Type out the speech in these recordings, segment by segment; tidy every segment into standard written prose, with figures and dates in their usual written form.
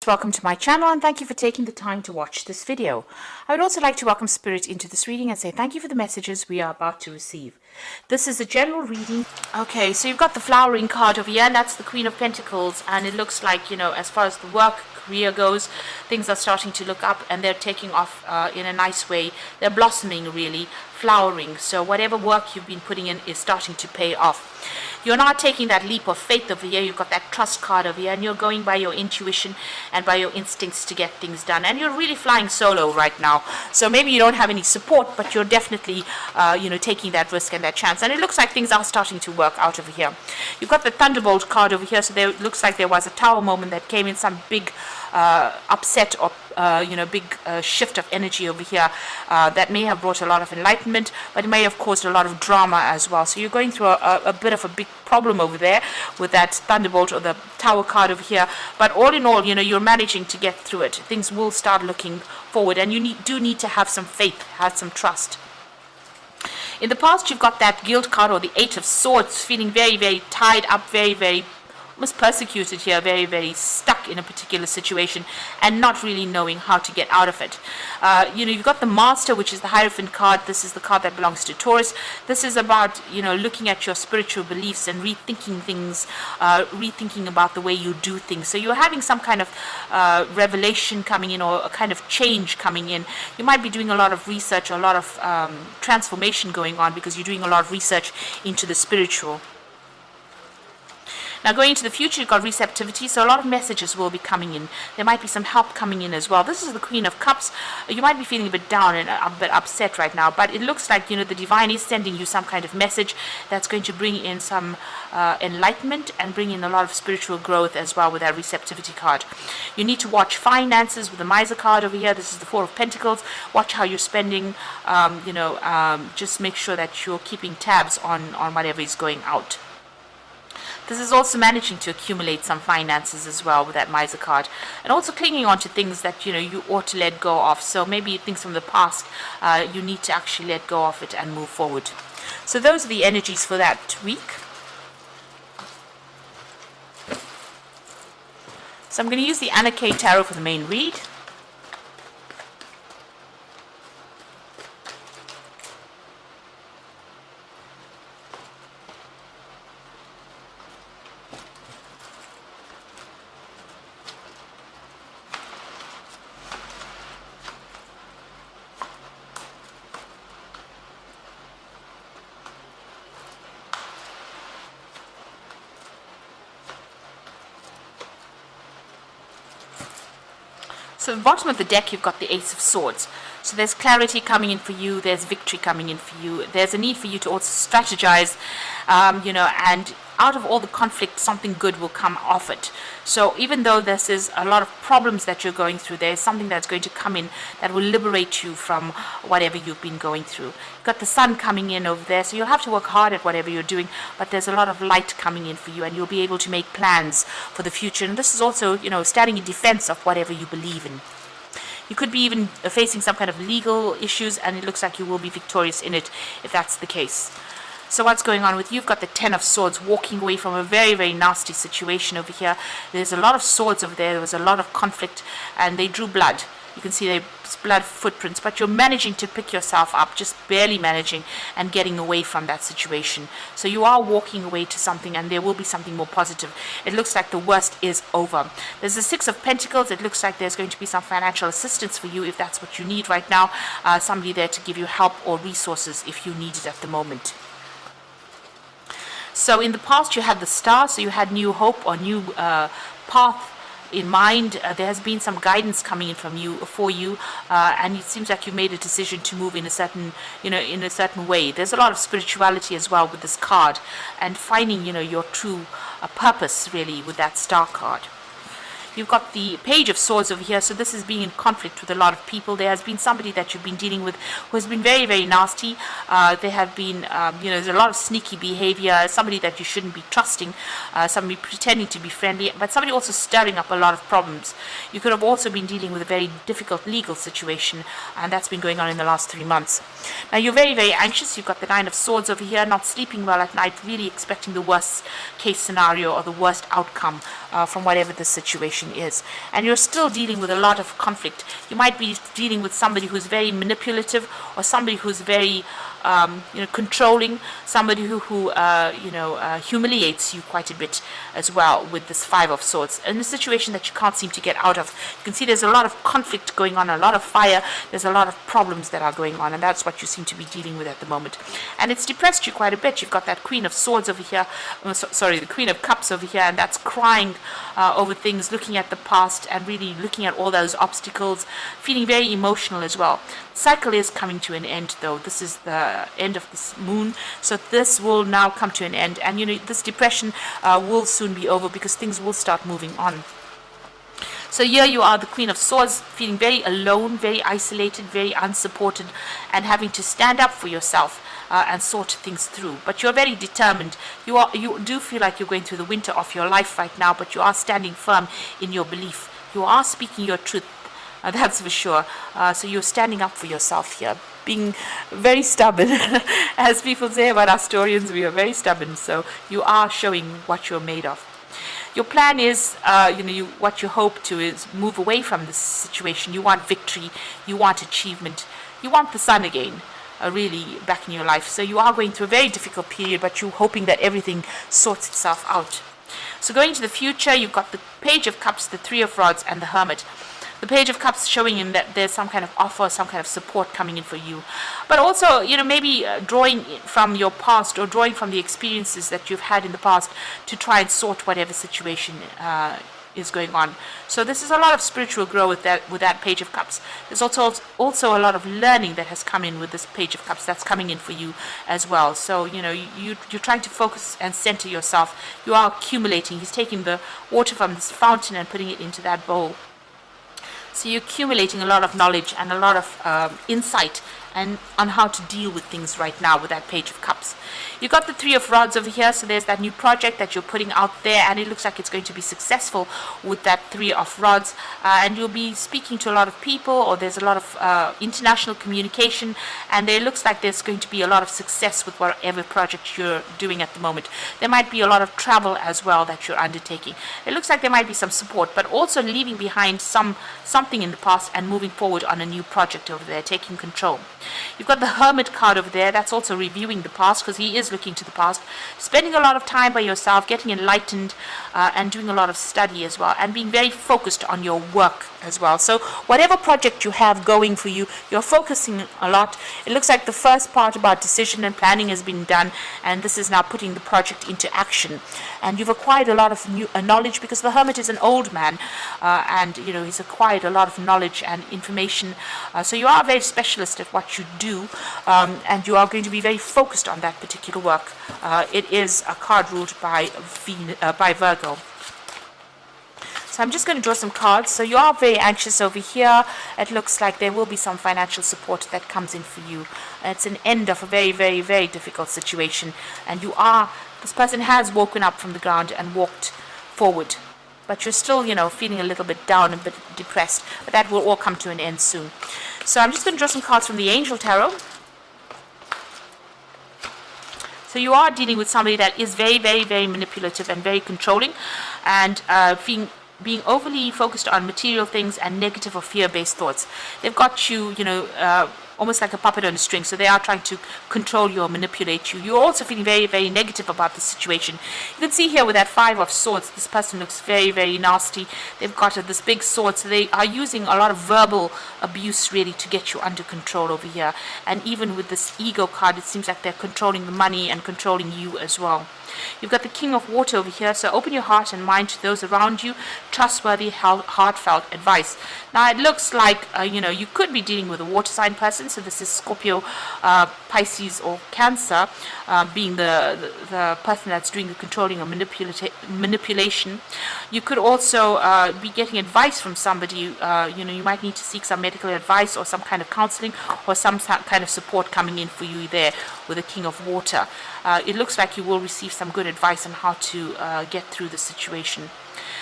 welcome to my channel and thank you for taking the time to watch this video. I would also like to welcome Spirit into this reading and say thank you for the messages we are about to receive. This is a general reading. Okay, so you've got the flowering card over here, and that's the Queen of Pentacles, and it looks like, as far as the work career goes, things are starting to look up and they're taking off in a nice way. They're blossoming, really, flowering. So whatever work you've been putting in is starting to pay off. You're not taking that leap of faith over here. You've got that trust card over here, and you're going by your intuition and by your instincts to get things done. And you're really flying solo right now. So maybe you don't have any support, but you're definitely, taking that risk and that chance. And it looks like things are starting to work out over here. You've got the Thunderbolt card over here. So there it looks like there was a tower moment that came in, some big upset or big shift of energy over here that may have brought a lot of enlightenment, but it may have caused a lot of drama as well. So you're going through a bit of a big problem over there with that Thunderbolt or the Tower card over here. But all in all, you're managing to get through it. Things will start looking forward, and you do need to have some faith, have some trust. In the past, you've got that Guilt card or the Eight of Swords, feeling very, very tied up, very, very almost persecuted here, very, very stuck in a particular situation and not really knowing how to get out of it. You've got the Master, which is the Hierophant card. This is the card that belongs to Taurus. This is about, looking at your spiritual beliefs and rethinking things, rethinking about the way you do things. So you're having some kind of revelation coming in, or a kind of change coming in. You might be doing a lot of research, or a lot of transformation going on, because you're doing a lot of research into the spiritual. Now, going into the future, you've got receptivity, so a lot of messages will be coming in. There might be some help coming in as well. This is the Queen of Cups. You might be feeling a bit down and a bit upset right now, but it looks like, the Divine is sending you some kind of message that's going to bring in some enlightenment and bring in a lot of spiritual growth as well with that receptivity card. You need to watch finances with the Miser card over here. This is the Four of Pentacles. Watch how you're spending. Just make sure that you're keeping tabs on whatever is going out. This is also managing to accumulate some finances as well with that Miser card, and also clinging on to things that you ought to let go of. So maybe things from the past, you need to actually let go of it and move forward. So those are the energies for that week. So I'm going to use the Anna K Tarot for the main read. So at the bottom of the deck, you've got the Ace of Swords. So there's clarity coming in for you. There's victory coming in for you. There's a need for you to also strategize, and out of all the conflict, something good will come off it. So even though this is a lot of problems that you're going through, there's something that's going to come in that will liberate you from whatever you've been going through. You've got the Sun coming in over there, so you'll have to work hard at whatever you're doing, but there's a lot of light coming in for you, and you'll be able to make plans for the future. And this is also, standing in defense of whatever you believe in. You could be even facing some kind of legal issues, and it looks like you will be victorious in it if that's the case. So what's going on with you? You've got the Ten of Swords, walking away from a very, very nasty situation over here. There's a lot of swords over there. There was a lot of conflict, and they drew blood. You can see there's blood footprints, but you're managing to pick yourself up, just barely managing and getting away from that situation. So you are walking away to something, and there will be something more positive. It looks like the worst is over. There's the Six of Pentacles. It looks like there's going to be some financial assistance for you if that's what you need right now. Somebody there to give you help or resources if you need it at the moment. So in the past, you had the Star, so you had new hope or new path in mind. There has been some guidance coming in from you for you, and it seems like you made a decision to move in a certain way. There's a lot of spirituality as well with this card, and finding your true purpose really with that Star card. You've got the Page of Swords over here, so this is being in conflict with a lot of people. There has been somebody that you've been dealing with who has been very, very nasty. There have been, there's a lot of sneaky behavior, somebody that you shouldn't be trusting, somebody pretending to be friendly, but somebody also stirring up a lot of problems. You could have also been dealing with a very difficult legal situation, and that's been going on in the last 3 months. Now, you're very, very anxious. You've got the Nine of Swords over here, not sleeping well at night, really expecting the worst case scenario or the worst outcome from whatever the situation situation is. And you're still dealing with a lot of conflict. You might be dealing with somebody who's very manipulative, or somebody who's very controlling, somebody who humiliates you quite a bit as well, with this Five of Swords, in a situation that you can't seem to get out of. You can see there's a lot of conflict going on, a lot of fire, there's a lot of problems that are going on, and that's what you seem to be dealing with at the moment. And it's depressed you quite a bit. You've got that Queen of Swords over here, the Queen of Cups over here, and that's crying over things, looking at the past and really looking at all those obstacles, feeling very emotional as well. Cycle is coming to an end, though. This is the end of this moon, so this will now come to an end, and this depression will soon be over, because things will start moving on. So here you are, the Queen of Swords, feeling very alone, very isolated, very unsupported, and having to stand up for yourself and sort things through. But you're very determined. You do feel like you're going through the winter of your life right now, but you are standing firm in your belief. You are speaking your truth. That's for sure. So you're standing up for yourself here, being very stubborn. As people say about us Taurians, we are very stubborn. So you are showing what you're made of. Your plan is, what you hope to is move away from this situation. You want victory. You want achievement. You want the sun again, really back in your life. So you are going through a very difficult period, but you're hoping that everything sorts itself out. So going to the future, you've got the Page of Cups, the Three of Rods, and the Hermit. The Page of Cups showing in that there's some kind of offer, some kind of support coming in for you. But also, maybe drawing from your past, or drawing from the experiences that you've had in the past, to try and sort whatever situation is going on. So this is a lot of spiritual growth with that Page of Cups. There's also a lot of learning that has come in with this Page of Cups that's coming in for you as well. So you're trying to focus and center yourself. You are accumulating. He's taking the water from this fountain and putting it into that bowl. So you're accumulating a lot of knowledge and a lot of insight and on how to deal with things right now with that Page of Cups. You've got the Three of Rods over here, so there's that new project that you're putting out there, and it looks like it's going to be successful with that Three of Rods, and you'll be speaking to a lot of people, or there's a lot of international communication, and it looks like there's going to be a lot of success with whatever project you're doing at the moment. There might be a lot of travel as well that you're undertaking. It looks like there might be some support, but also leaving behind something in the past and moving forward on a new project over there, taking control. You've got the Hermit card over there. That's also reviewing the past, because he is looking to the past, spending a lot of time by yourself, getting enlightened, and doing a lot of study as well, and being very focused on your work as well. So whatever project you have going for you, you're focusing a lot. It looks like the first part about decision and planning has been done, and this is now putting the project into action. And you've acquired a lot of new knowledge, because the Hermit is an old man, and he's acquired a lot of knowledge and information. So you are a very specialist at what you do, and you are going to be very focused on that particular work. It is a card ruled by Virgo. So I'm just going to draw some cards. So you are very anxious over here. It looks like there will be some financial support that comes in for you. It's an end of a very, very, very difficult situation. And this person has woken up from the ground and walked forward. But you're still, feeling a little bit down, a bit depressed. But that will all come to an end soon. So I'm just going to draw some cards from the Angel Tarot. So you are dealing with somebody that is very, very, very manipulative and very controlling, and being overly focused on material things and negative or fear-based thoughts. They've got you, almost like a puppet on a string. So they are trying to control you or manipulate you. You're also feeling very, very negative about the situation. You can see here with that Five of Swords, this person looks very, very nasty. They've got this big sword, so they are using a lot of verbal abuse really to get you under control over here. And even with this Ego card, it seems like they're controlling the money and controlling you as well. You've got the King of Water over here, so open your heart and mind to those around you. Trustworthy, heartfelt advice. Now it looks like, you could be dealing with a water sign person, so this is Scorpio, Pisces or Cancer, being the person that's doing the controlling or manipulation. You could also be getting advice from somebody. You might need to seek some medical advice or some kind of counseling or some kind of support coming in for you there with the King of Water. It looks like you will receive some good advice on how to get through the situation.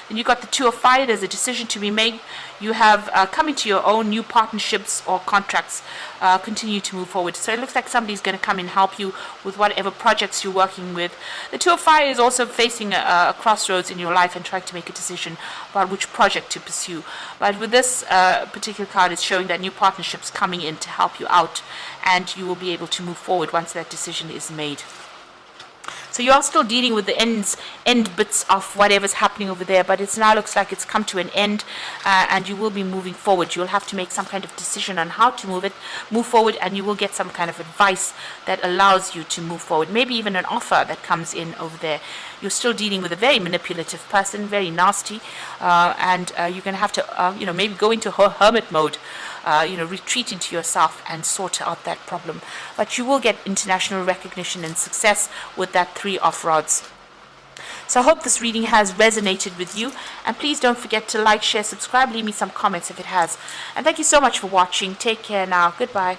Then you've got the Two of Fire. There's a decision to be made. You have come into your own new partnerships or contracts. Continue to move forward. So it looks like somebody's going to come and help you with whatever projects you're working with. The Two of Fire is also facing a crossroads in your life and trying to make a decision about which project to pursue. But with this particular card, it's showing that new partnerships coming in to help you out, and you will be able to move forward once that decision is made. So you are still dealing with the end bits of whatever's happening over there, but it now looks like it's come to an end, and you will be moving forward. You'll have to make some kind of decision on how to move forward, and you will get some kind of advice that allows you to move forward. Maybe even an offer that comes in over there. You're still dealing with a very manipulative person, very nasty, and you're going to have to, maybe go into hermit mode. Retreat into yourself and sort out that problem. But you will get international recognition and success with that Three of Rods. So I hope this reading has resonated with you. And please don't forget to like, share, subscribe, leave me some comments if it has. And thank you so much for watching. Take care now. Goodbye.